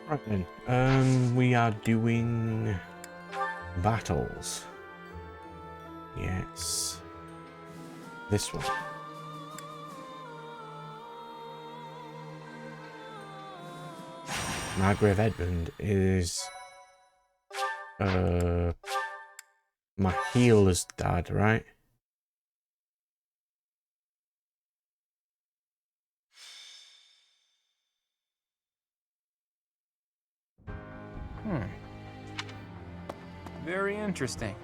Right then, we are doing battles. Yes. This one. Margrave Edmund is my healer's dad, right? Very interesting.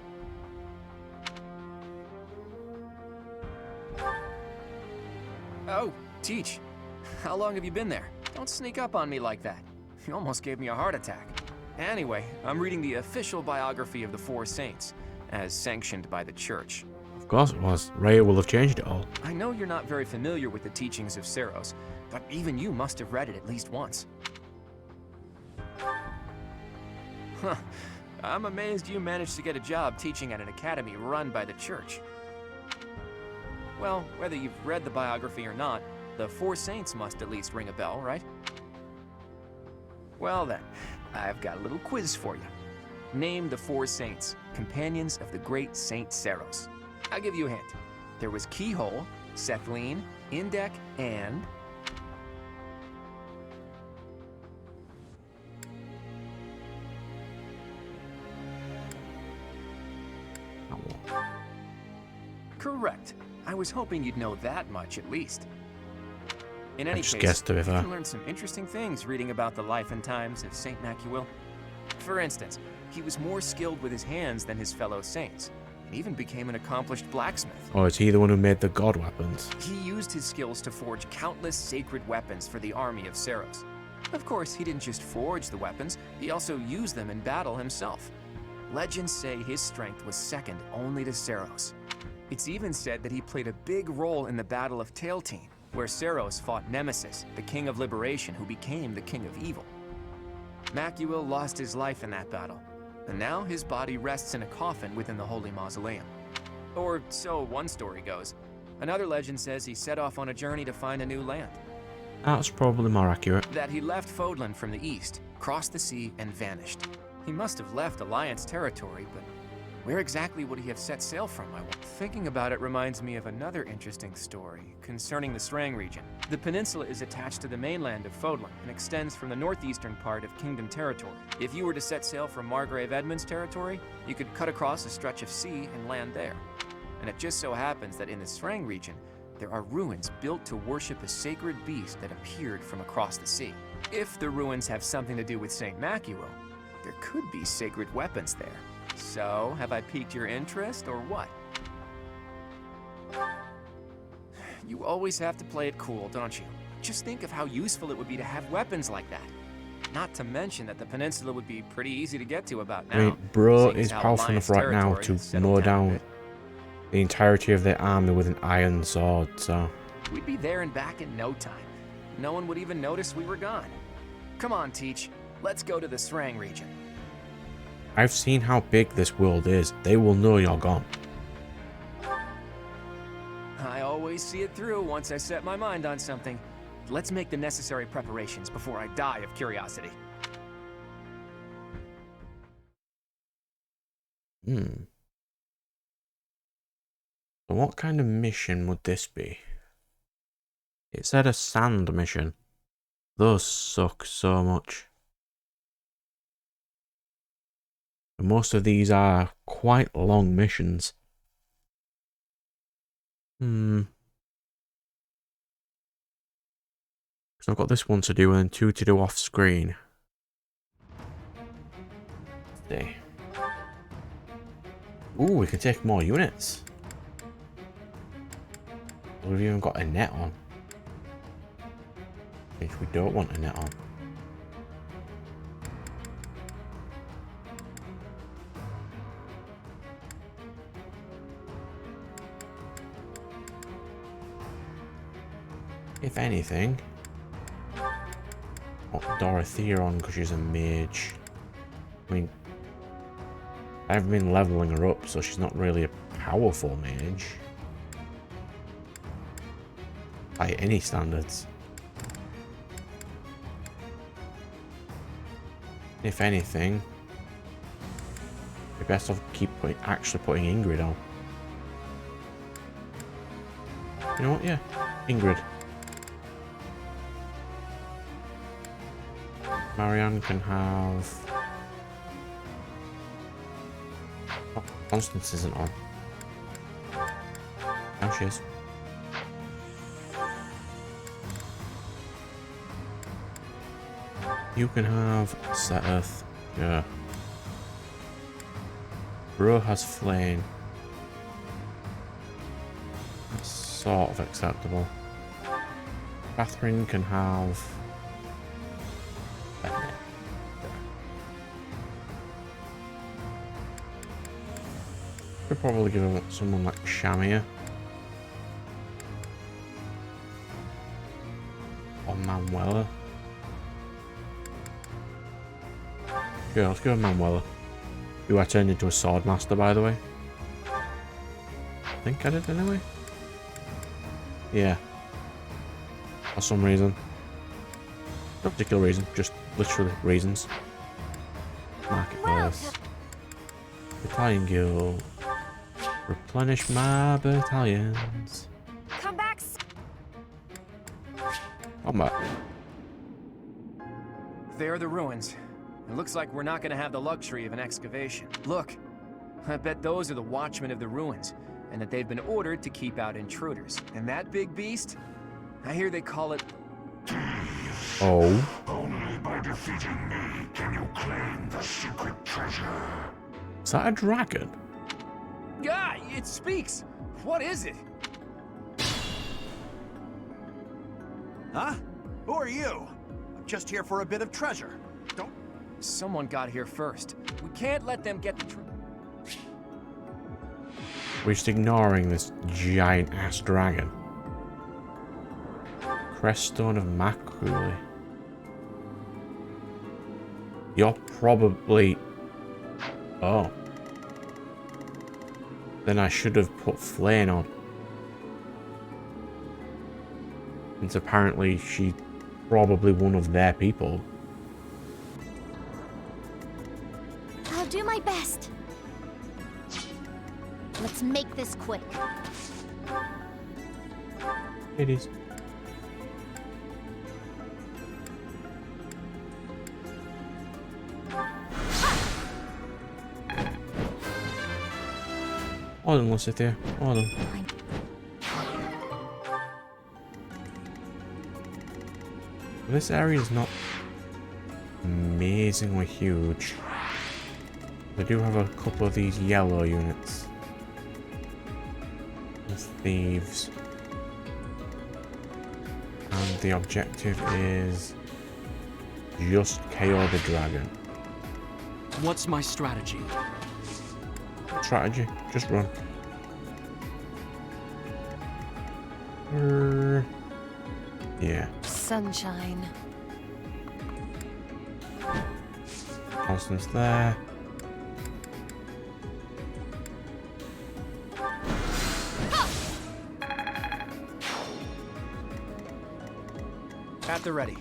Oh, Teach. How long have you been there? Don't sneak up on me like that. You almost gave me a heart attack. Anyway, I'm reading the official biography of the Four Saints, as sanctioned by the Church. Of course it was. Raya will have changed it all. I know you're not very familiar with the teachings of Seros, but even you must have read it at least once. Huh. I'm amazed you managed to get a job teaching at an academy run by the Church. Well, whether you've read the biography or not, the Four Saints must at least ring a bell, right? Well then, I've got a little quiz for you. Name the Four Saints, companions of the great Saint Seros. I'll give you a hint. There was Keyhole, Sethleen, Indek, and... Correct. I was hoping you'd know that much at least. In any case, you can learn some interesting things reading about the life and times of Saint Macuil. For instance, he was more skilled with his hands than his fellow saints, and even became an accomplished blacksmith. Oh, is he the one who made the god weapons? He used his skills to forge countless sacred weapons for the army of Seros. Of course, he didn't just forge the weapons, he also used them in battle himself. Legends say his strength was second only to Seros. It's even said that he played a big role in the Battle of Tailtean, where Seros fought Nemesis, the King of Liberation who became the King of Evil. Macuil lost his life in that battle, and now his body rests in a coffin within the Holy Mausoleum. Or so one story goes. Another legend says he set off on a journey to find a new land. That's probably more accurate. That he left Fodlan from the east, crossed the sea, and vanished. He must have left Alliance territory, but where exactly would he have set sail from? Thinking about it reminds me of another interesting story concerning the Srang region. The peninsula is attached to the mainland of Fodlan and extends from the northeastern part of Kingdom territory. If you were to set sail from Margrave Edmund's territory, you could cut across a stretch of sea and land there. And it just so happens that in the Srang region, there are ruins built to worship a sacred beast that appeared from across the sea. If the ruins have something to do with Saint Macuil, there could be sacred weapons there. So, have I piqued your interest, or what? You always have to play it cool, don't you? Just think of how useful it would be to have weapons like that. Not to mention that the peninsula would be pretty easy to get to about now. I mean, bro is powerful enough right now to mow down the entirety of their army with an iron sword, so... We'd be there and back in no time. No one would even notice we were gone. Come on, Teach. Let's go to the Srang region. I've seen how big this world is. They will know you're gone. I always see it through once I set my mind on something. Let's make the necessary preparations before I die of curiosity. So what kind of mission would this be? It said a sand mission. Those suck so much. Most of these are quite long missions. Because I've got this one to do and then 2 to do off screen. See. Ooh, we can take more units. We've even got a net on. Which we don't want a net on. If anything, put Dorothea on because she's a mage. I mean, I haven't been leveling her up, so she's not really a powerful mage. By any standards. If anything, we best off actually putting Ingrid on. You know what? Yeah, Ingrid. Marianne can have. Oh, Constance isn't on. Now she is. You can have Seth. Yeah. Bro has Flame. That's sort of acceptable. Catherine can have. Could probably give him someone like Shamir. Or Manuela. Yeah, let's go with Manuela. Who I turned into a sword master, by the way. I think I did anyway. Yeah. For some reason. No particular reason, just literally reasons. Marketplace. Battalion Guild. Replenish my battalions. Come back. Combat. There are the ruins. It looks like we're not gonna have the luxury of an excavation. Look, I bet those are the watchmen of the ruins, and that they've been ordered to keep out intruders. And that big beast? I hear they call it... Oh. Only by defeating me can you claim the secret treasure. Is that a dragon? Yeah, it speaks! What is it? Huh? Who are you? I'm just here for a bit of treasure. Don't... Someone got here first. We can't let them get the We're just ignoring this giant ass dragon. Creststone of Maculi. You're probably... Oh. Then I should have put Flame on. Since apparently she's probably one of their people. I'll do my best. Let's make this quick. It is. Hold on, Lucifer. Hold on. This area is not amazingly huge. They do have a couple of these yellow units. With thieves. And the objective is just KO the dragon. What's my strategy? Strategy, just run. Yeah. Sunshine. Constance there. At the ready.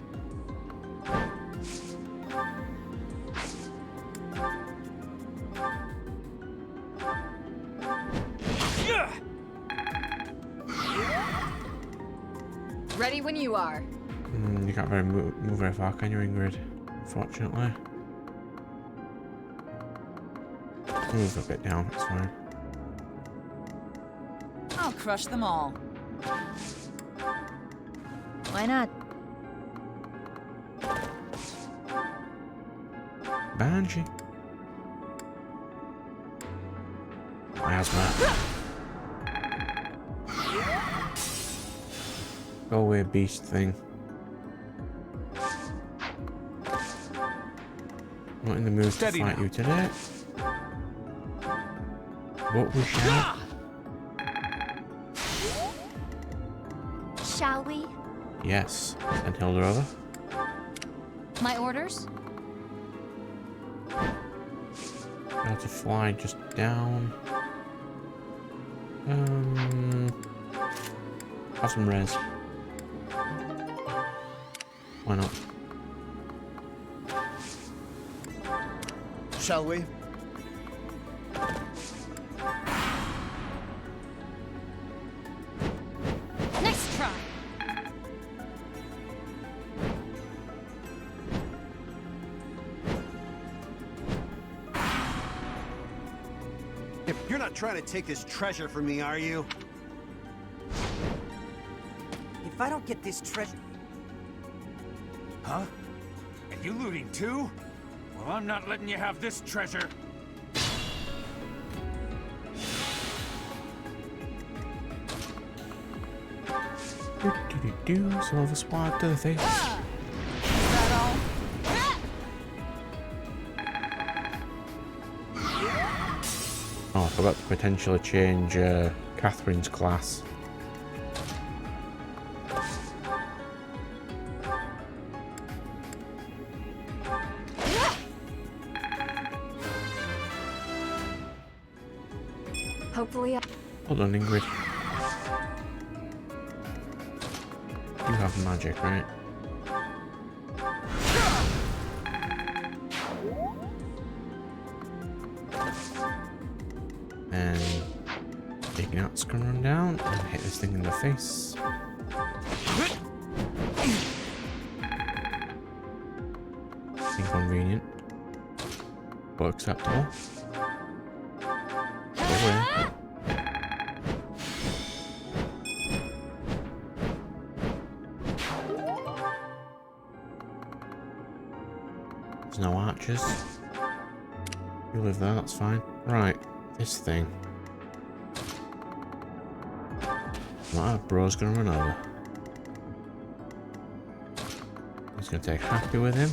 Ready when you are. You can't very move very far, can you, Ingrid? Unfortunately. Move a bit down, it's fine. I'll crush them all. Why not? Banshee. Miasma. Go away, beast thing. Not in the mood to fight you today. What we shall? Shall we? Yes. Send Hilda over. My orders? Got to fly just down. Have some res. Why not? shall we? Nice try. You're not trying to take this treasure from me, are you? If I don't get this treasure... Huh? And you looting too? Well, I'm not letting you have this treasure. Silver sword to the face. Oh, I forgot to potentially change Catherine's class. Hopefully, Hold on, Ingrid. You have magic, right? And Ignat's gonna run down and hit this thing in the face. Inconvenient, but acceptable. Go away. There's no archers. You live there, that's fine. Right, this thing. My bro's gonna run over. He's gonna take Happy with him.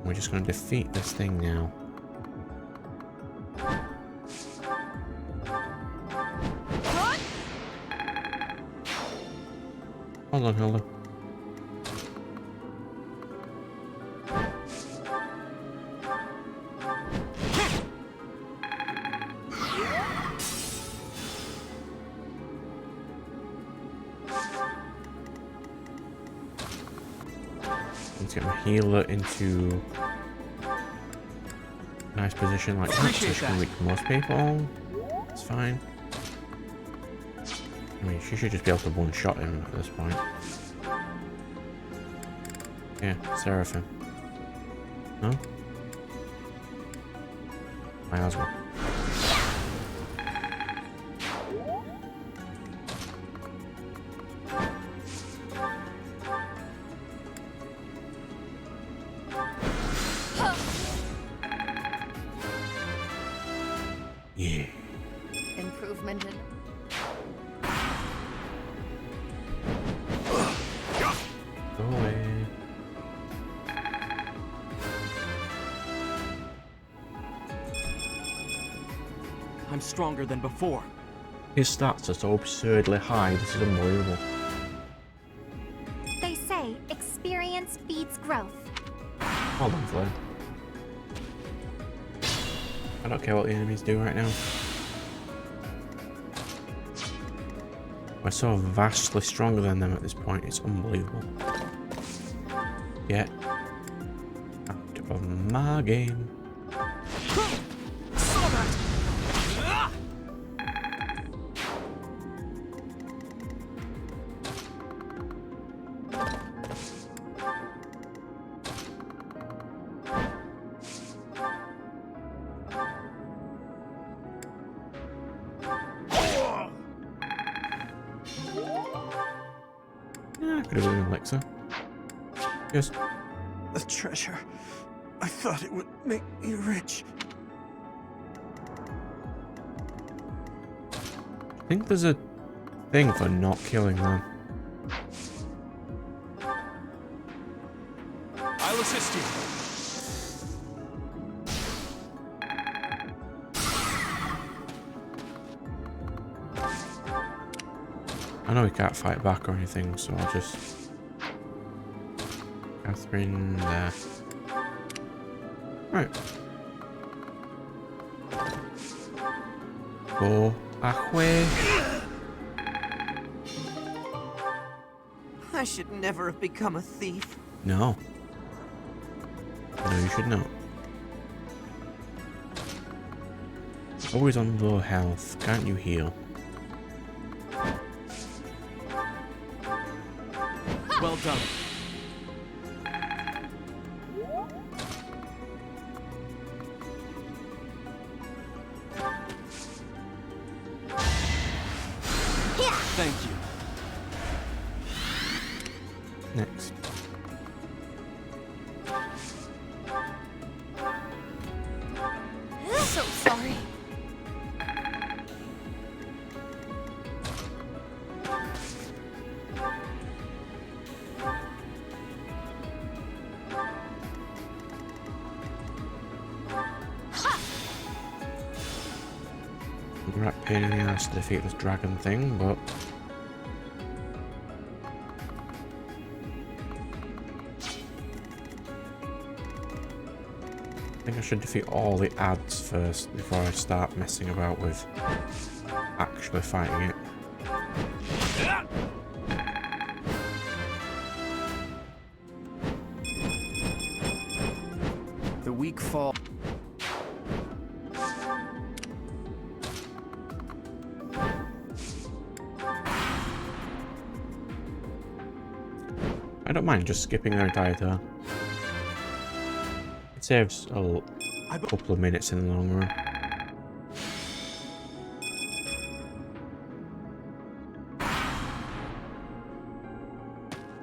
We're just gonna defeat this thing now. Hold on, Hilda. Let's get my healer into a nice position like that, so she can reach most people. It's fine. I mean, she should just be able to one-shot him at this point. Yeah, Seraphim. No? Might as well. Yeah. improvement in... Go away. I'm stronger than before. His stats are so absurdly high, this is unbelievable. They say experience feeds growth. Hold on, Flynn. I don't care what the enemies do right now. We're so vastly stronger than them at this point, it's unbelievable. Get out of my game. Yeah, I could have been an elixir. Yes. The treasure. I thought it would make me rich. I think there's a thing for not killing them. I'll assist you. I know we can't fight back or anything, so I'll just... Catherine there. Right. Go away. I should never have become a thief. No. No, you should not. Always on low health. Can't you heal? Well done. Thank you. Next. So sorry. Right pain in the ass to defeat this dragon thing, but I think I should defeat all the ads first before I start messing about with actually fighting it. The weak fall. I don't mind just skipping their entire turn. It saves a couple of minutes in the long run.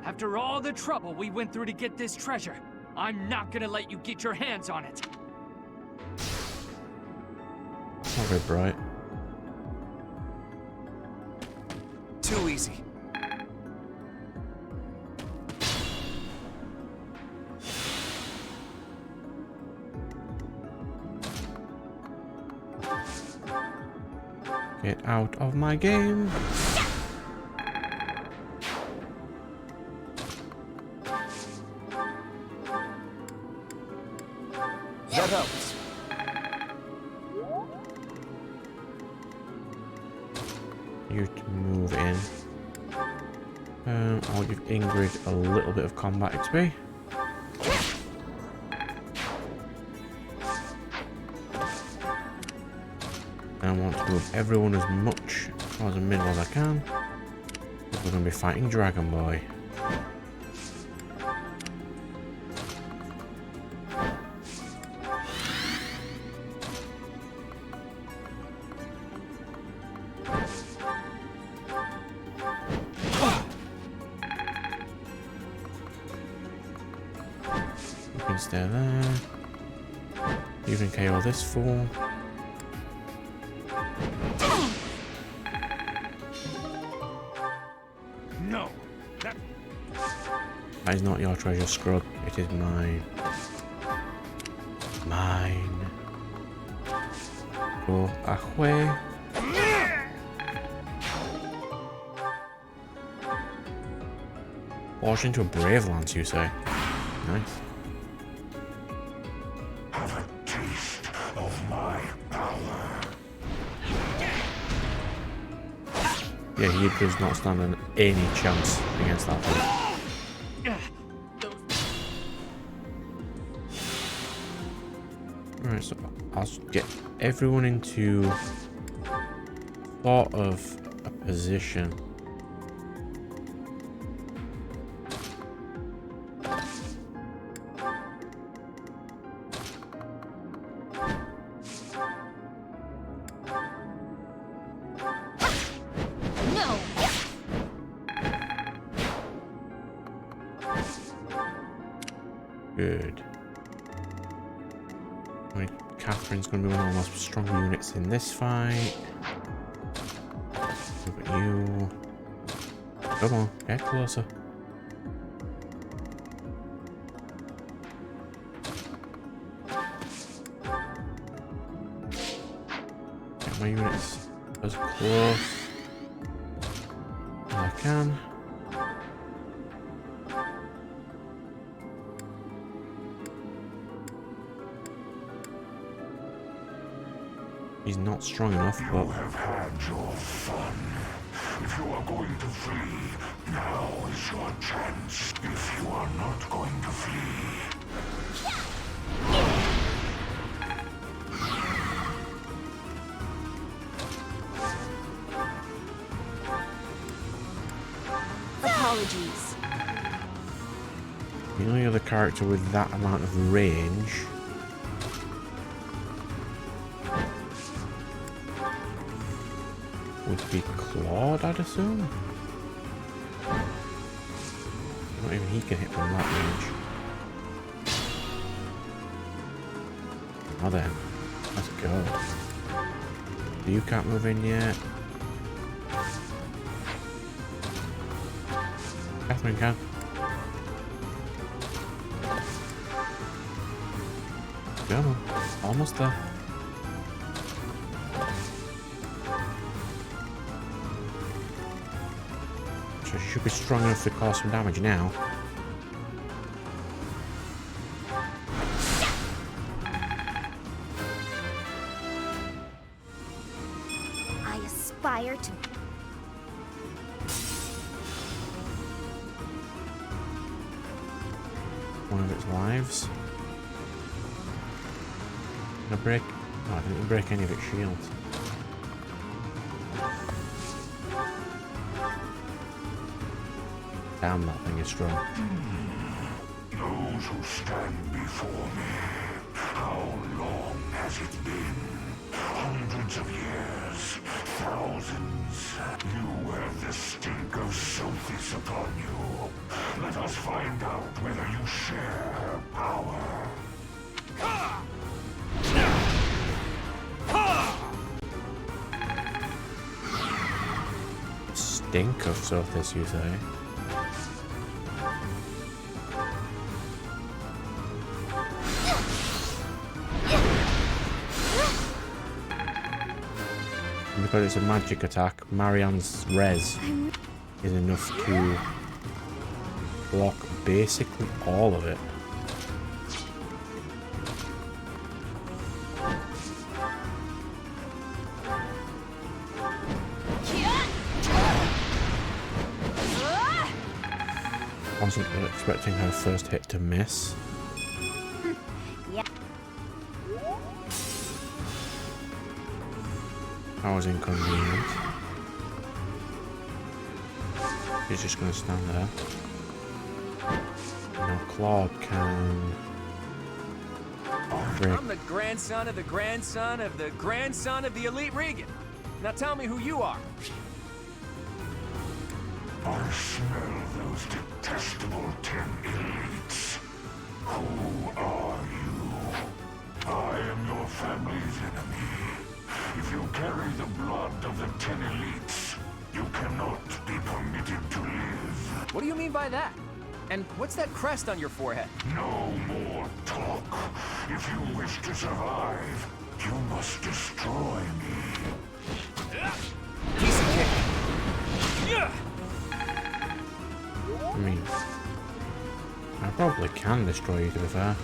After all the trouble we went through to get this treasure, I'm not gonna let you get your hands on it. Not very bright. Too easy. Get out of my game. That helps. You to move in. I'll give Ingrid a little bit of combat XP. I want to move everyone as much as a middle as I can. We're going to be fighting Dragon Boy. You can stay there. You can KO this fool. No. That is not your treasure, Scrub. It is mine. Mine. Go away. Launch into a Brave Lance, you say? Nice. Have a taste of my power. Yeah, he does not stand any chance against that thing. Right, so I'll get everyone into sort of a position. No. Good. Right, Catherine's going to be one of the most strong units in this fight. Look at you. Come on, get closer. Get my units as close as I can. He's not strong enough, You but have had your fun. If you are going to flee, now is your chance. If you are are not going to flee. Apologies. The only other character with that amount of range would be Claude, I'd assume. Not even he can hit from that range. Now then, let's go. You can't move in yet. Catherine can. Come on, almost there. So she should be strong enough to cause some damage now. I aspire to. One of its lives. Gonna break. Oh, I didn't break any of its shields. Damn, that thing is strong. Those who stand before me, how long has it been? Hundreds of years, thousands. You have the stink of Sophis upon you. Let us find out whether you share her power. Stink of Sophis, you say? Because it's a magic attack, Marianne's res is enough to block basically all of it. Wasn't expecting her first hit to miss. Yeah. That was inconvenient. He's just going to stand there. Now Claude can break. I'm the grandson of the grandson of the grandson of the elite Regan. Now tell me who you are. I smell those detestable 10 elites. Who are you? I am your family's enemy. If you carry the blood of the 10 elites, you cannot be permitted to live. What do you mean by that? And what's that crest on your forehead? No more talk. If you wish to survive, you must destroy me. Piece of cake. I mean, I probably can destroy you, to be fair.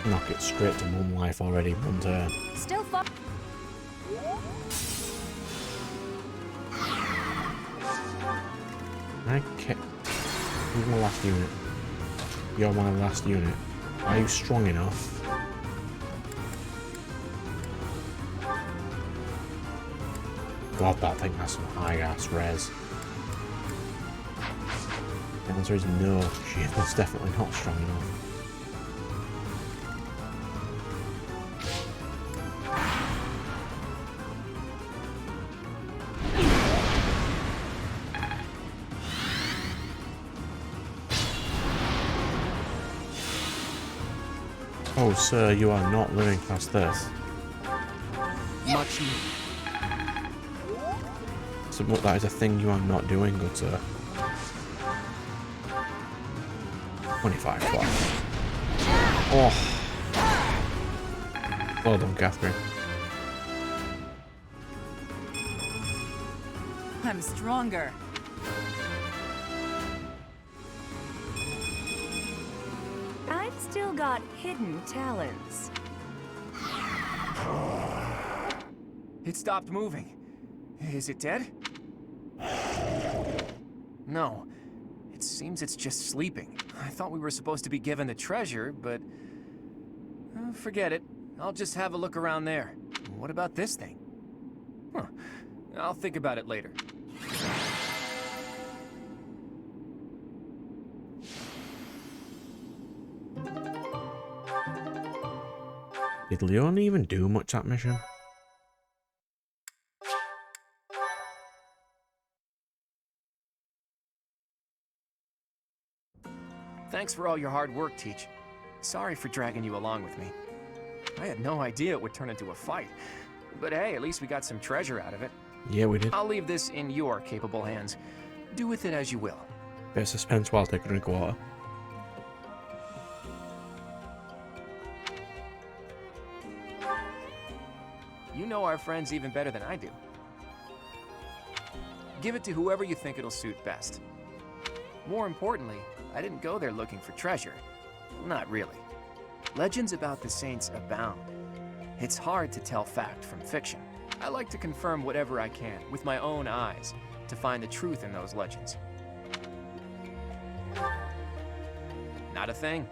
Knock it straight to one life already, one turn. Still far. Okay. Who's my last unit? You're my last unit. Are you strong enough? God, that thing has some high-ass res. The answer is no. She is definitely not strong enough. Oh, sir, you are not living past this. Much needed. So that is a thing you are not doing, good sir. 25 plus. Oh. Well done, Catherine. I'm stronger. I've Still got hidden talents. It stopped moving. Is it dead? No. It seems it's just sleeping. I thought we were supposed to be given the treasure, but... forget it. I'll just have a look around there. What about this thing? Huh. I'll think about it later. Did Leon even do much that mission? Thanks for all your hard work, Teach. Sorry for dragging you along with me. I had no idea it would turn into a fight. But hey, at least we got some treasure out of it. Yeah, we did. I'll leave this in your capable hands. Do with it as you will. Bit of suspense while I take a drink of water. You know our friends even better than I do. Give it to whoever you think it'll suit best. More importantly, I didn't go there looking for treasure. Not really. Legends about the saints abound. It's hard to tell fact from fiction. I like to confirm whatever I can with my own eyes to find the truth in those legends. Not a thing.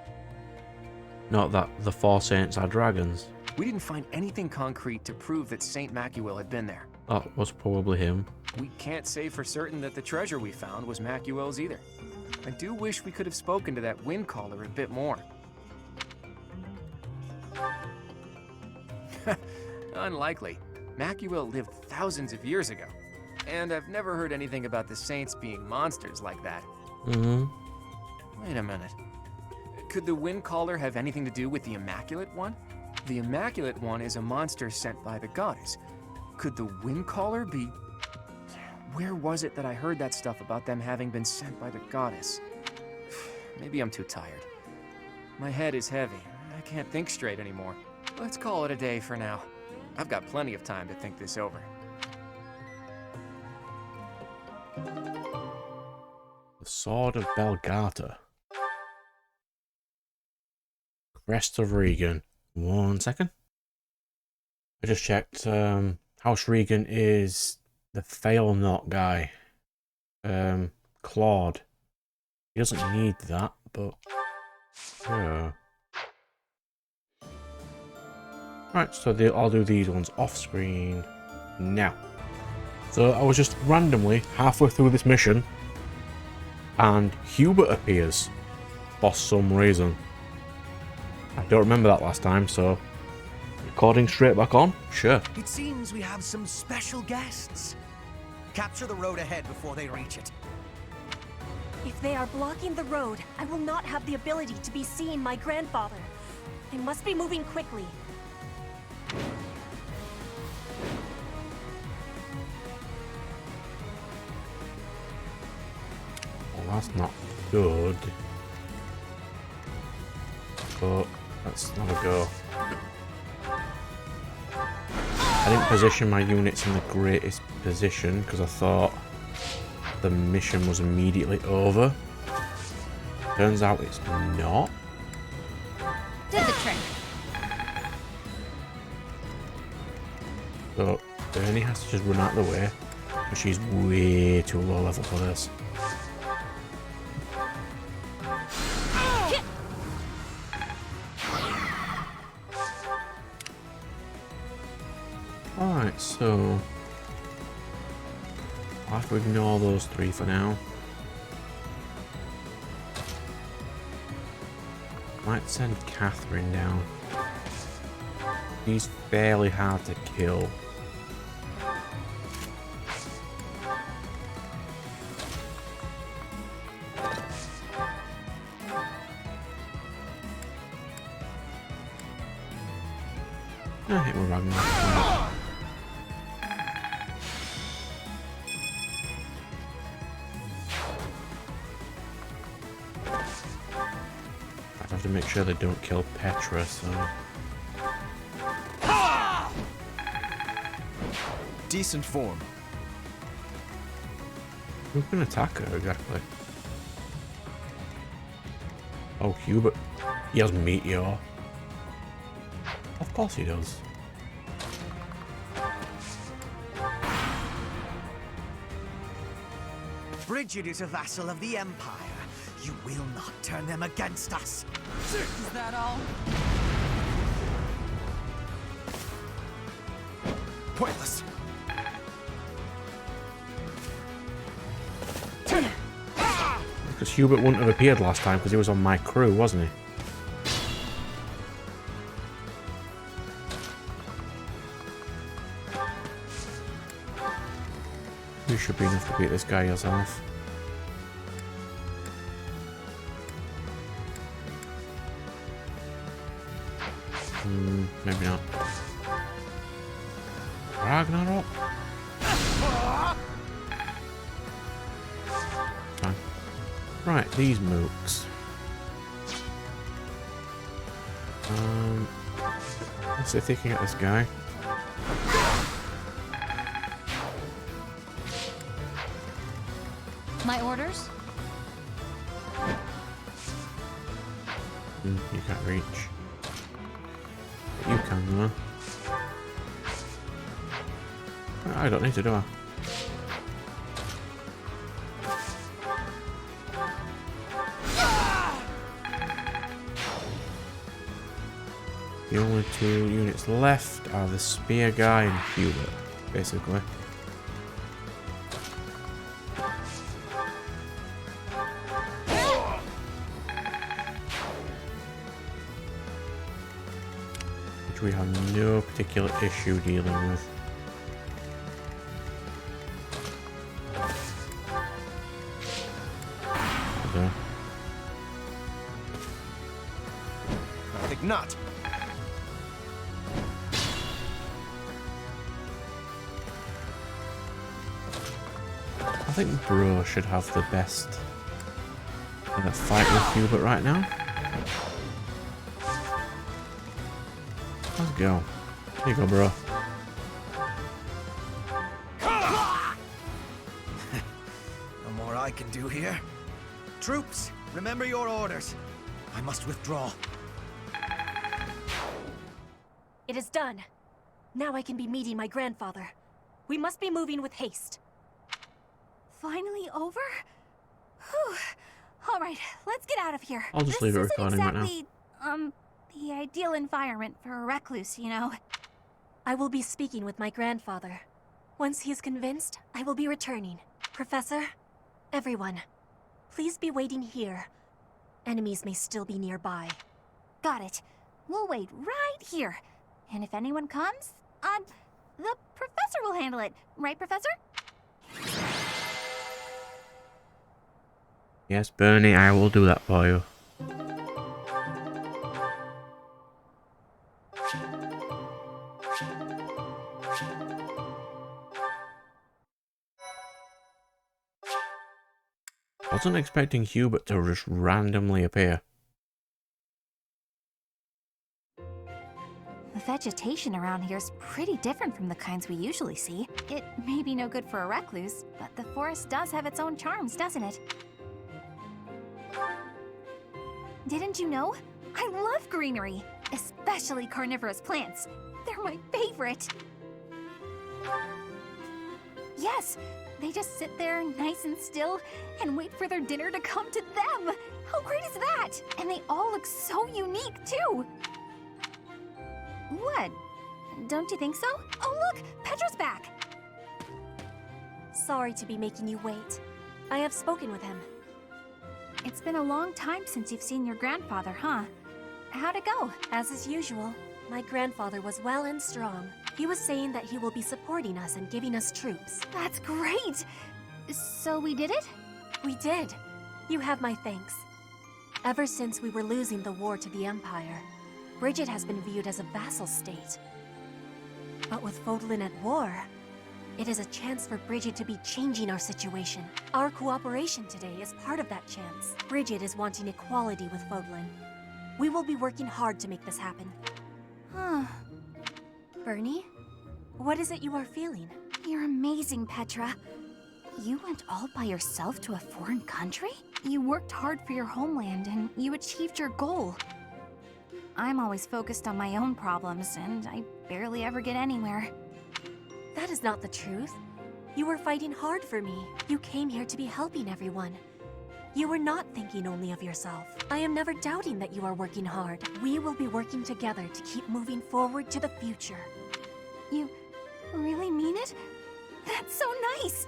Not that the four saints are dragons. We didn't find anything concrete to prove that Saint Macuel had been there. That was probably him. We can't say for certain that the treasure we found was Macuel's either. I do wish we could have spoken to that wind caller a bit more. Unlikely. Macuel lived thousands of years ago. And I've never heard anything about the saints being monsters like that. Mm-hmm. Wait a minute. Could the wind caller have anything to do with the Immaculate One? The Immaculate One is a monster sent by the goddess. Could the wind caller be... Where was it that I heard that stuff about them having been sent by the goddess? Maybe I'm too tired. My head is heavy. I can't think straight anymore. Let's call it a day for now. I've got plenty of time to think this over. The Sword of Belgata. Crest of Regan. 1 second. I just checked. House Regan is the Fail Not guy. Claude. He doesn't need that, but yeah. Right, so I'll do these ones off screen now. So I was just randomly halfway through this mission, and Hubert appears for some reason. I don't remember that last time, so recording straight back on? Sure. It seems we have some special guests. Capture the road ahead before they reach it. If they are blocking the road, I will not have the ability to be seeing my grandfather. I must be moving quickly. Well, that's not good. But let's have a go. I didn't position my units in the greatest position because I thought the mission was immediately over. Turns out it's not. Did the trick. So Bernie has to just run out of the way, but she's way too low level for this. Alright, so I'll have to ignore those three for now. Might send Catherine down. She's fairly hard to kill. I hit my Ragnarok. I have to make sure they don't kill Petra, so... Decent form. Who can attack her exactly? Oh, Hubert. He has meteor. Of course he does. Bridget is a vassal of the Empire. You will not turn them against us. Is that all? Pointless. Because Hubert wouldn't have appeared last time because he was on my crew, wasn't he? You should be enough to beat this guy yourself. Maybe not. Ragnarok? Fine. Right, these mooks. Let's see if they can get this guy. My orders? You can't reach. But you can, though. I don't need to, do I? The only two units left are the spear guy and Hubert, basically. Which we have no particular issue dealing with. Okay. I think not. I think Bro should have the best fight with Hubert right now. Let's go. Here you go, Bro. No more I can do here. Troops, remember your orders. I must withdraw. It is done. Now I can be meeting my grandfather. We must be moving with haste. Finally over? Whew. All right, let's get out of here. I'll just leave it recording right now. This isn't exactly, the ideal environment for a recluse, you know. I will be speaking with my grandfather. Once he is convinced, I will be returning. Professor, everyone, please be waiting here. Enemies may still be nearby. Got it. We'll wait right here. And if anyone comes, the professor will handle it. Right, Professor? Yes, Bernie, I will do that for you. Wasn't expecting Hubert to just randomly appear. The vegetation around here is pretty different from the kinds we usually see. It may be no good for a recluse, but the forest does have its own charms, doesn't it? Didn't you know? I love greenery, especially carnivorous plants. They're my favorite. Yes, they just sit there nice and still and wait for their dinner to come to them. How great is that? And they all look so unique, too. What? Don't you think so? Oh, look! Petra's back! Sorry to be making you wait. I have spoken with him. It's been a long time since you've seen your grandfather, huh? How'd it go? As is usual, my grandfather was well and strong. He was saying that he will be supporting us and giving us troops. That's great! So we did it? We did. You have my thanks. Ever since we were losing the war to the Empire, Bridget has been viewed as a vassal state. But with Fodlan at war, it is a chance for Bridget to be changing our situation. Our cooperation today is part of that chance. Bridget is wanting equality with Fodlan. We will be working hard to make this happen. Huh. Bernie, what is it you are feeling? You're amazing, Petra. You went all by yourself to a foreign country? You worked hard for your homeland and you achieved your goal. I'm always focused on my own problems, and I barely ever get anywhere. That is not the truth. You were fighting hard for me. You came here to be helping everyone. You were not thinking only of yourself. I am never doubting that you are working hard. We will be working together to keep moving forward to the future. You really mean it? That's so nice!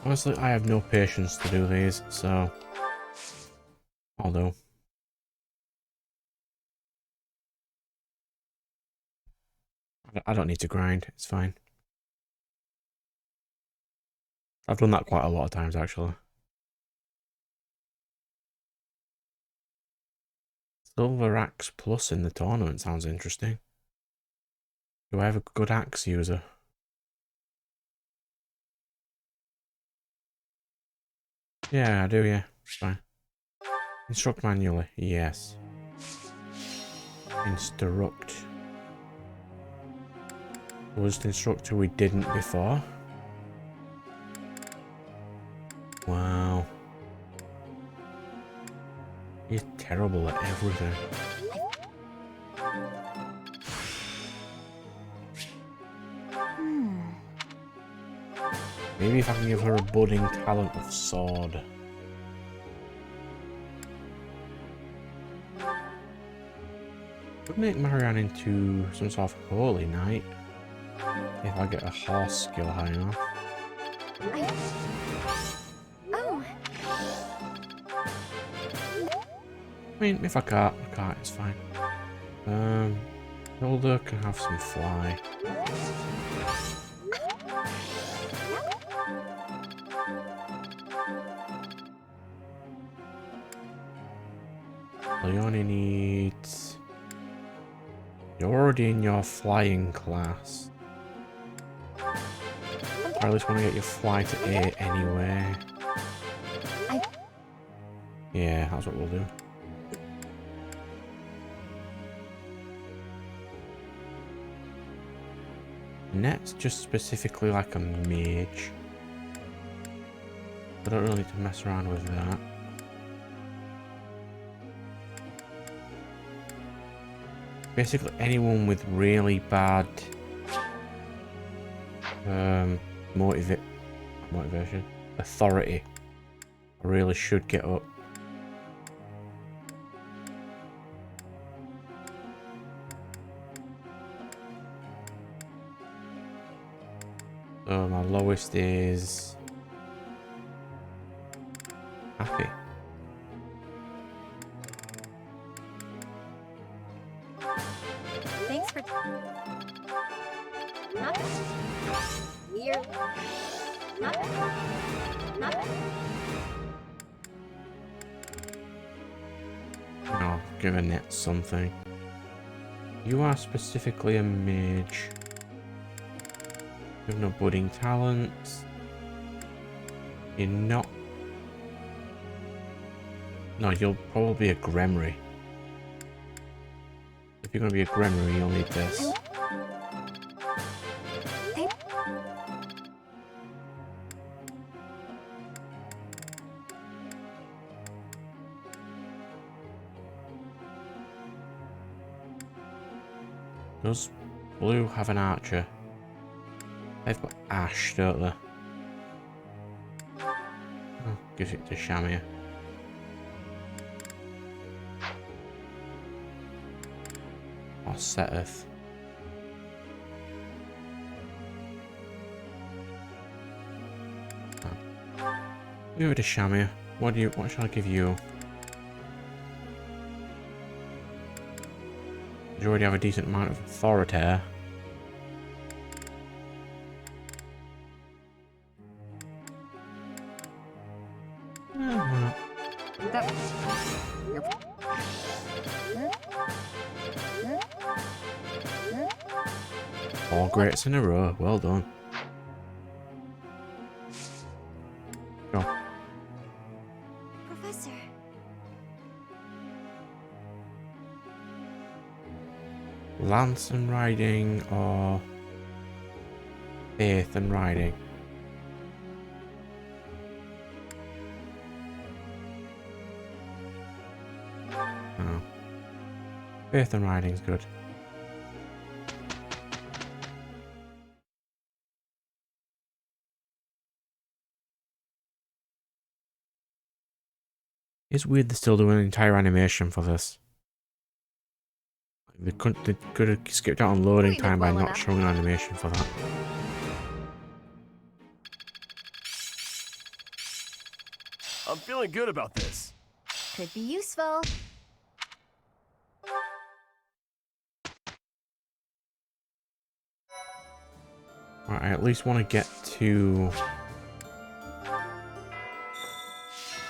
Honestly, I have no patience to do these, so I'll do. I don't need to grind, it's fine. I've done that quite a lot of times, actually. Silver Axe Plus in the tournament sounds interesting. Do I have a good axe user? Yeah, I do, yeah. It's fine. Instruct manually, yes. Instruct. Was the instructor we didn't before? Wow. He's terrible at everything. Maybe if I can give her a budding talent of sword. Could make Marianne into some sort of holy knight. If I get a horse skill high enough. Oh, I mean, if I can't, it's fine. Hilda can have some fly. Leonie needs... You're already in your flying class. Or at least want to get your fly to 8 anyway. Yeah, that's what we'll do. Net's just specifically like a mage. I don't really need to mess around with that. Basically anyone with really bad motivation, authority, really should get up. So my lowest is happy. Thanks for... Nothing. You're... Nothing. Nothing. I'll give a net something. You are specifically a mage. You have no budding talents. You're not... No, you'll probably be a Gremry. If you're going to be a Gremry, you'll need this. Does blue have an archer? They've got Ash, don't they? Oh, gives it to Shamir. Or Seteth. Oh. Give it to Shamir. What shall I give you? You already have a decent amount of authority. All greats in a row. Well done. Go. Professor. Lance and riding or Faith and riding. Oh. Faith and riding's good. It's weird they're still doing an entire animation for this. They could have skipped out on loading time by not showing an animation for that. I'm feeling good about this. Could be useful. Right, I at least want to get to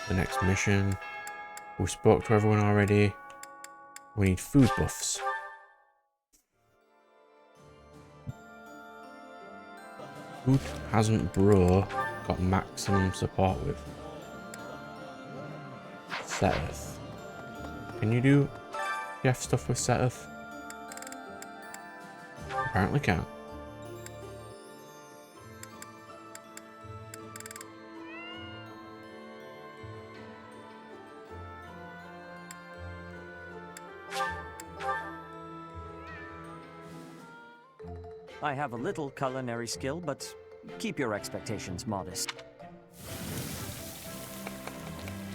the next mission. We spoke to everyone already. We need food buffs. Who hasn't Bro got maximum support with? Seteth. Can you do chef stuff with Seteth? Apparently can't. I have a little culinary skill, but keep your expectations modest.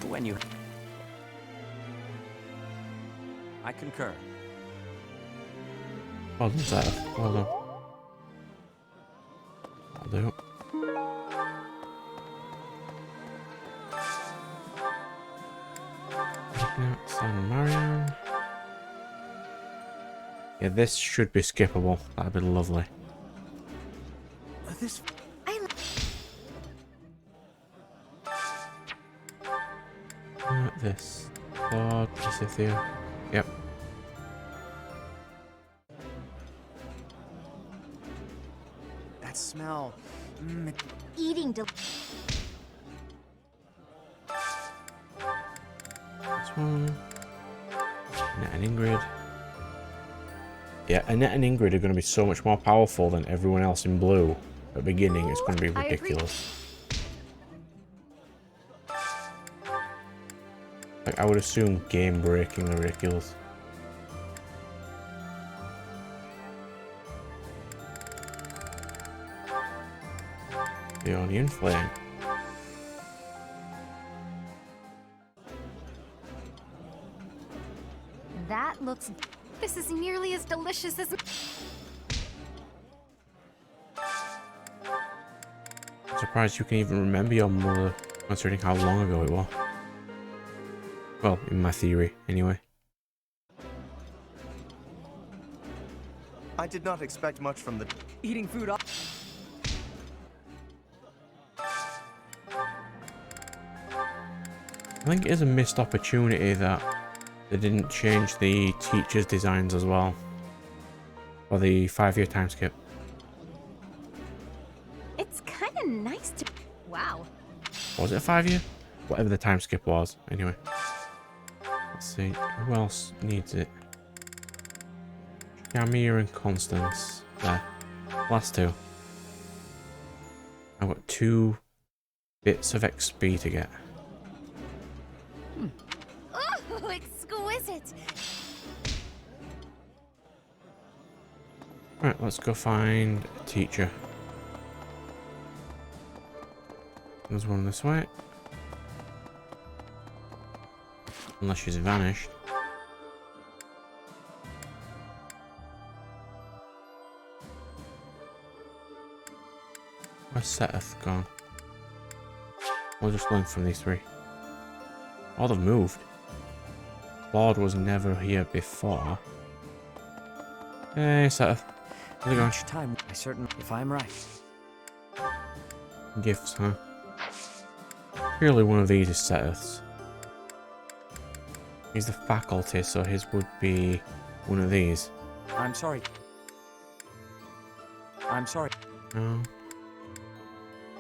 When you... I concur. Well done, Seteth. Well done. I'll do. San Marion. Yeah, this should be skippable. That'd be lovely. This... This. Claude, Pacifica. Yep. That smell. Eating This one. Annette and Ingrid. Yeah, Annette and Ingrid are going to be so much more powerful than everyone else in blue. At the beginning, it's going to be ridiculous. Like, I would assume game-breaking ridiculous. The onion flame. That looks... This is nearly as delicious as... I'm surprised you can even remember your mother, considering how long ago it was. Well, in my theory, anyway. I did not expect much from the... Eating food up. I think it is a missed opportunity that they didn't change the teachers' designs as well. For the 5-year time skip. It's kind of nice to... Wow. Was it a 5-year? Whatever the time skip was, anyway. Let's see, who else needs it? Shamir and Constance. There. Last two. I've got 2 bits of XP to get. Oh, exquisite. Right, let's go find a teacher. There's one this way. Unless she's vanished. Where's Seteth gone? I'll just learn from these 3. Oh, they've moved. Claude was never here before. Hey, Seteth. How's it going? Each time, I certain... If I'm right. Gifts, huh? Surely one of these is Seteth's. He's the faculty, so his would be one of these. I'm sorry. I'm sorry. No.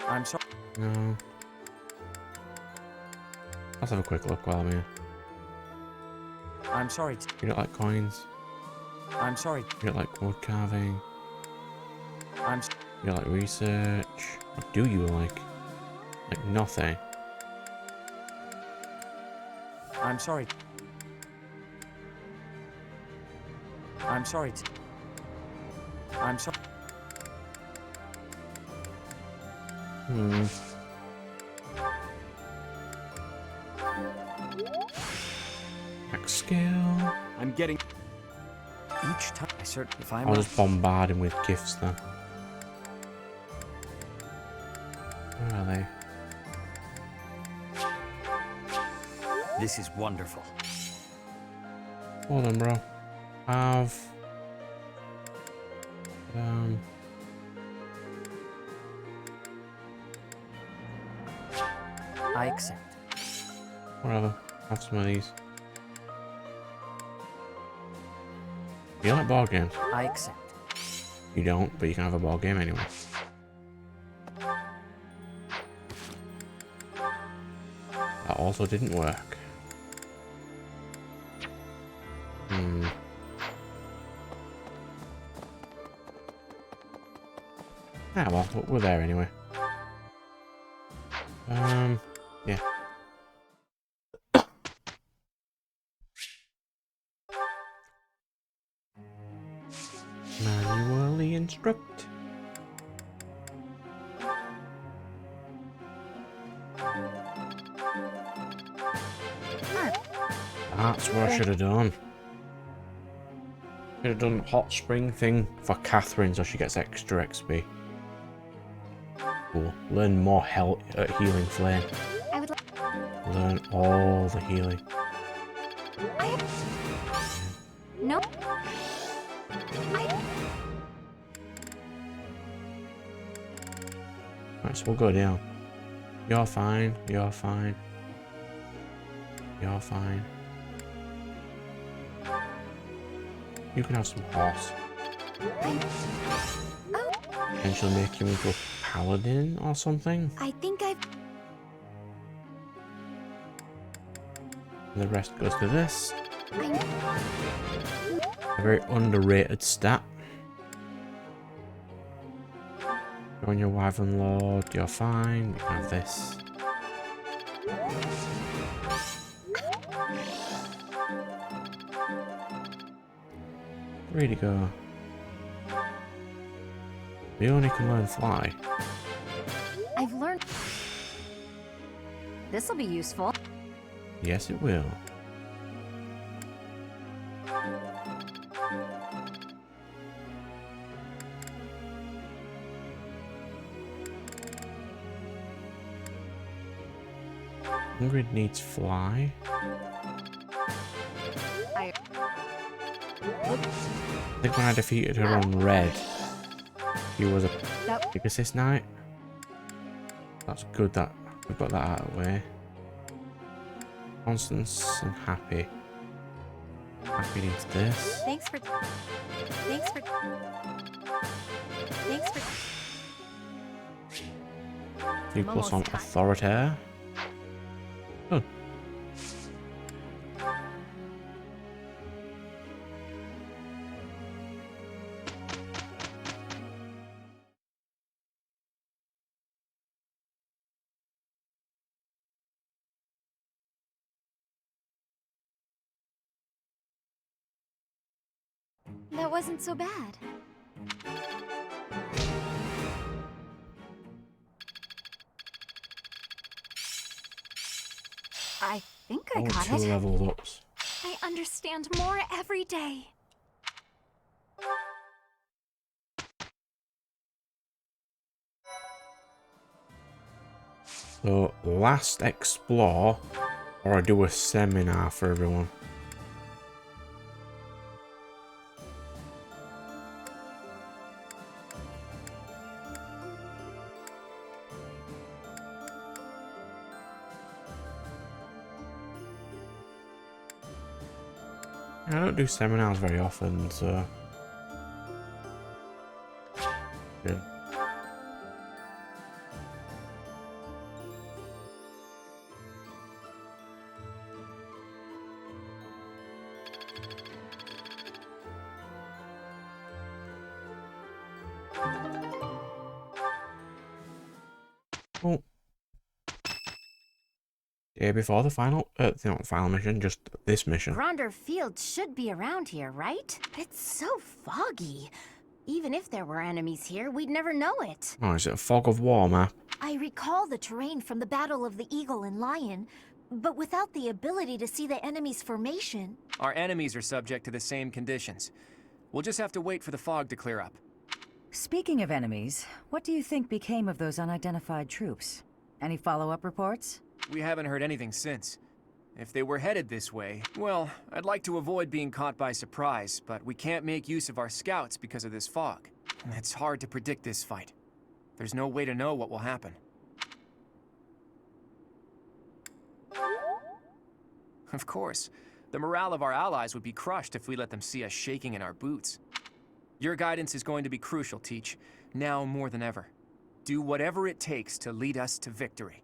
I'm sorry. No. Let's have a quick look while I'm here. I'm sorry. You don't like coins? I'm sorry. You don't like wood carving? You like research? What do you like? Like nothing. I'm sorry. I'm sorry. I'm sorry. Hmm. Max skill. I'm getting. Each time I search, if I'm I'll not- just bombard him with gifts then. Where are they? This is wonderful. Hold on, bro. Have I accept. whatever. Have some of these. You like board games? I accept. You don't, but you can have a board game anyway. That also didn't work. Hmm. Ah, well, we're there anyway. Yeah. Manually instruct. That's what I should have done. Should have done hot spring thing for Catherine so she gets extra XP. Cool. Learn more healing flame. I would like. Learn all the healing. No. Right, so we'll go down. You're fine. You're fine. You're fine. You can have some horse. And she'll make you into a paladin or something. I think I've. And the rest goes to this. I. A very underrated stat. You're on your Wyvern Lord, you're fine. You can have this. Where'd he go? We only can learn fly. I've learned. This'll be useful. Yes, it will. Ingrid needs fly. I think when I defeated her on red, she was a Pegasus Knight. That's good that we got that out of the way. Constance and Happy. Happy needs this. Thanks for. 3+ on Authoritaire. Oh. That wasn't so bad. I think I got two it. level ups. I understand more every day. So, last explore, or I do a seminar for everyone. I don't do seminars very often, so... Yeah. Oh. Day before the final, not the final mission, just this mission. Gronder Field should be around here, right? But it's so foggy. Even if there were enemies here, we'd never know it. Oh, is it a fog of war map? I recall the terrain from the Battle of the Eagle and Lion, but without the ability to see the enemy's formation. Our enemies are subject to the same conditions. We'll just have to wait for the fog to clear up. Speaking of enemies, what do you think became of those unidentified troops? Any follow-up reports? We haven't heard anything since. If they were headed this way, well, I'd like to avoid being caught by surprise, but we can't make use of our scouts because of this fog. It's hard to predict this fight. There's no way to know what will happen. Of course, the morale of our allies would be crushed if we let them see us shaking in our boots. Your guidance is going to be crucial, Teach, now more than ever. Do whatever it takes to lead us to victory.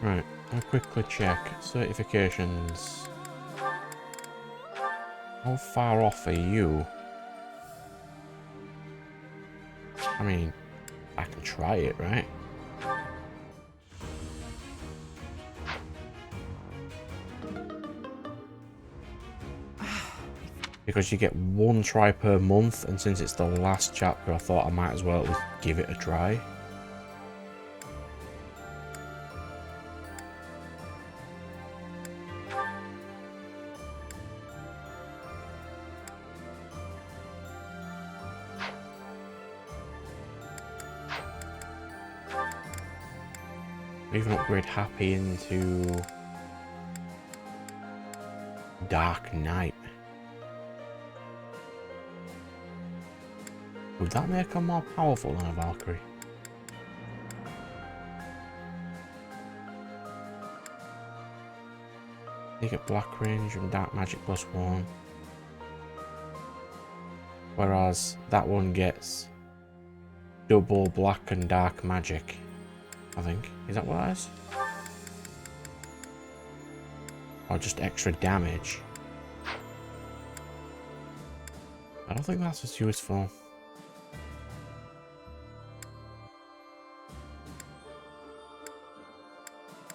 Right, I'll quickly check. Certifications. How far off are you? I mean, I can try it, right? Because you get one try per month, and since it's the last chapter, I thought I might as well at least give it a try. Even upgrade Happy into Dark Knight. Would that make her more powerful than a Valkyrie? You get Black Range and Dark Magic +1. Whereas that one gets double Black and Dark Magic. I think. Is that what it is? Or just extra damage? I don't think that's as useful.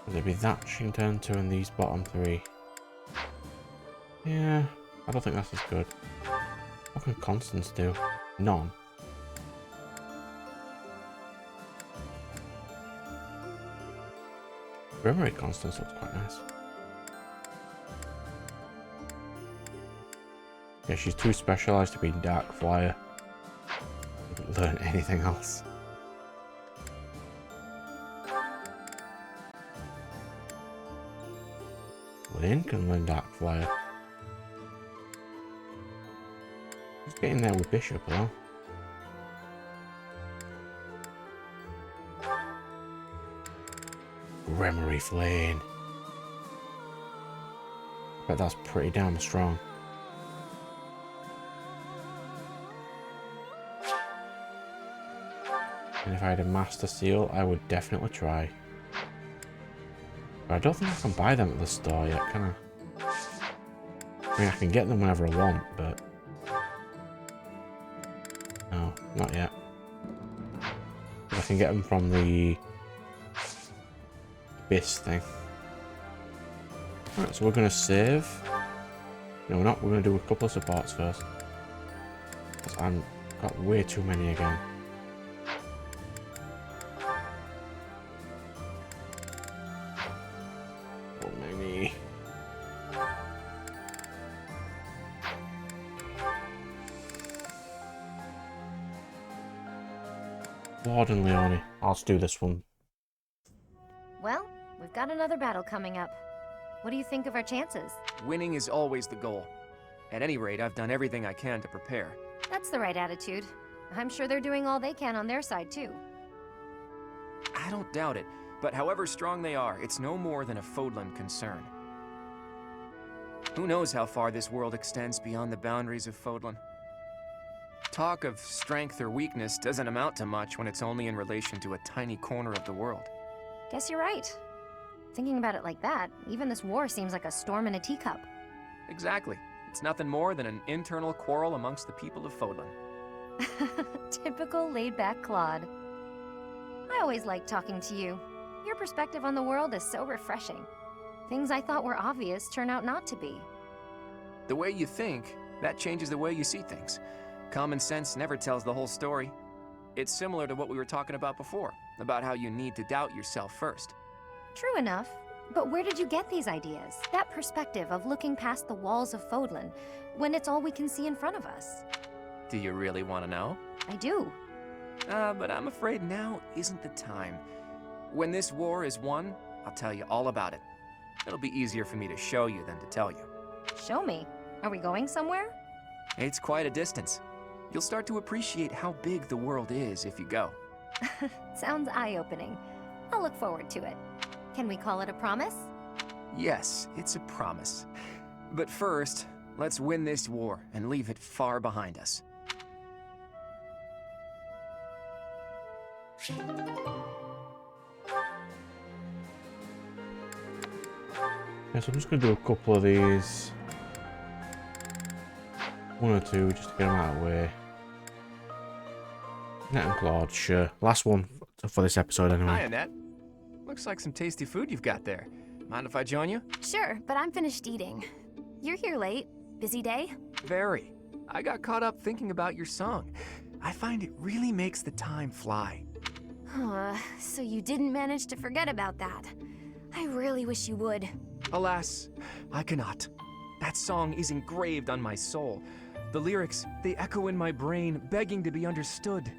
It'd be that she can turn to in these bottom three. Yeah, I don't think that's as good. What can Constance do? None. Memory Constance looks quite nice. Yeah, she's too specialised to be Dark Flyer. Doesn't learn anything else. Lynn can learn Dark Flyer. He's getting there with Bishop though. Memory Flame. Bet that's pretty damn strong. And if I had a Master Seal, I would definitely try. But I don't think I can buy them at the store yet, can I? I mean, I can get them whenever I want, but... No, not yet. I can get them from the... Abyss thing. Alright, so we're gonna save. No, we're not. We're gonna do a couple of supports first. Because I've got way too many again. So many. Claude and Leone. I'll just do this one. Well, we've got another battle coming up. What do you think of our chances? Winning is always the goal. At any rate, I've done everything I can to prepare. That's the right attitude. I'm sure they're doing all they can on their side, too. I don't doubt it, but however strong they are, it's no more than a Fodlan concern. Who knows how far this world extends beyond the boundaries of Fodlan? Talk of strength or weakness doesn't amount to much when it's only in relation to a tiny corner of the world. Guess you're right. Thinking about it like that, even this war seems like a storm in a teacup. Exactly. It's nothing more than an internal quarrel amongst the people of Fodlan. Typical laid-back Claude. I always like talking to you. Your perspective on the world is so refreshing. Things I thought were obvious turn out not to be. The way you think, that changes the way you see things. Common sense never tells the whole story. It's similar to what we were talking about before, about how you need to doubt yourself first. True enough. But where did you get these ideas? That perspective of looking past the walls of Fodlan, when it's all we can see in front of us? Do you really want to know? I do. But I'm afraid now isn't the time. When this war is won, I'll tell you all about it. It'll be easier for me to show you than to tell you. Show me. Are we going somewhere? It's quite a distance. You'll start to appreciate how big the world is if you go. Sounds eye-opening. I'll look forward to it. Can we call it a promise? Yes, it's a promise. But first, let's win this war and leave it far behind us. Yeah, so I'm just going to do a couple of these. One or two, just to get them out of the way. Annette and Claude, sure. Last one for this episode, anyway. Hi, Annette. Looks like some tasty food you've got there. Mind if I join you? Sure, but I'm finished eating. You're here late. Busy day? Very. I got caught up thinking about your song. I find it really makes the time fly. So you didn't manage to forget about that. I really wish you would. Alas, I cannot. That song is engraved on my soul. The lyrics, they echo in my brain, begging to be understood.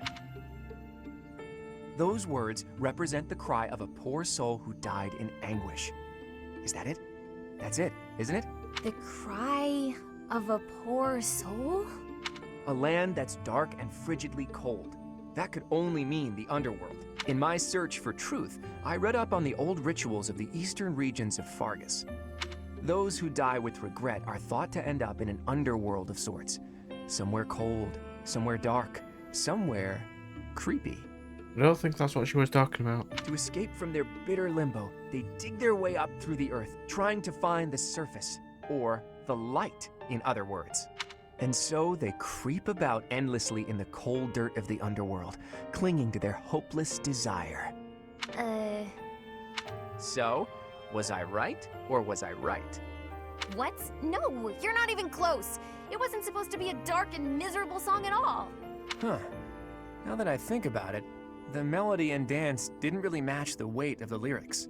Those words represent the cry of a poor soul who died in anguish. Is that it? That's it, isn't it? The cry of a poor soul? A land that's dark and frigidly cold. That could only mean the underworld. In my search for truth, I read up on the old rituals of the eastern regions of Fargus. Those who die with regret are thought to end up in an underworld of sorts. Somewhere cold, somewhere dark, somewhere creepy. I don't think that's what she was talking about. To escape from their bitter limbo, they dig their way up through the earth, trying to find the surface, or the light, in other words. And so they creep about endlessly in the cold dirt of the underworld, clinging to their hopeless desire. So, was I right, or was I right? What? No, you're not even close. It wasn't supposed to be a dark and miserable song at all. Huh. Now that I think about it, the melody and dance didn't really match the weight of the lyrics.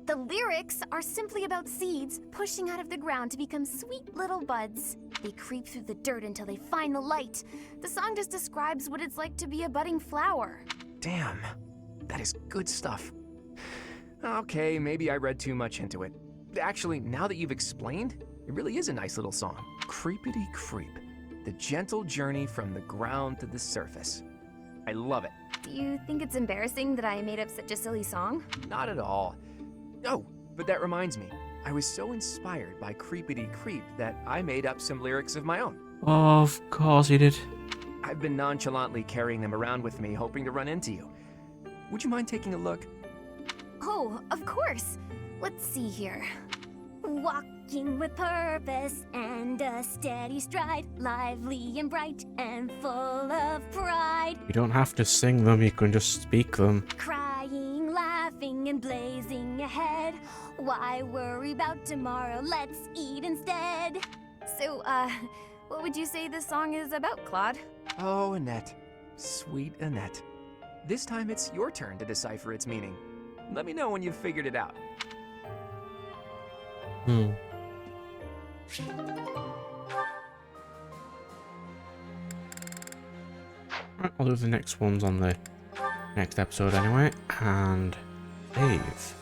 The lyrics are simply about seeds pushing out of the ground to become sweet little buds. They creep through the dirt until they find the light. The song just describes what it's like to be a budding flower. Damn, that is good stuff. Okay, maybe I read too much into it. Actually, now that you've explained, it really is a nice little song. Creepity creep, the gentle journey from the ground to the surface. I love it. Do you think it's embarrassing that I made up such a silly song? Not at all. Oh, but that reminds me. I was so inspired by Creepity Creep that I made up some lyrics of my own. Of course he did. I've been nonchalantly carrying them around with me, hoping to run into you. Would you mind taking a look? Oh, of course. Let's see here. Walking with purpose and a steady stride, lively and bright and full of pride. You don't have to sing them, you can just speak them. Crying, laughing, and blazing ahead. Why worry about tomorrow? Let's eat instead. So, what would you say this song is about, Claude? Oh, Annette. Sweet Annette. This time it's your turn to decipher its meaning. Let me know when you've figured it out. Right, I'll do the next ones on the next episode anyway, and save.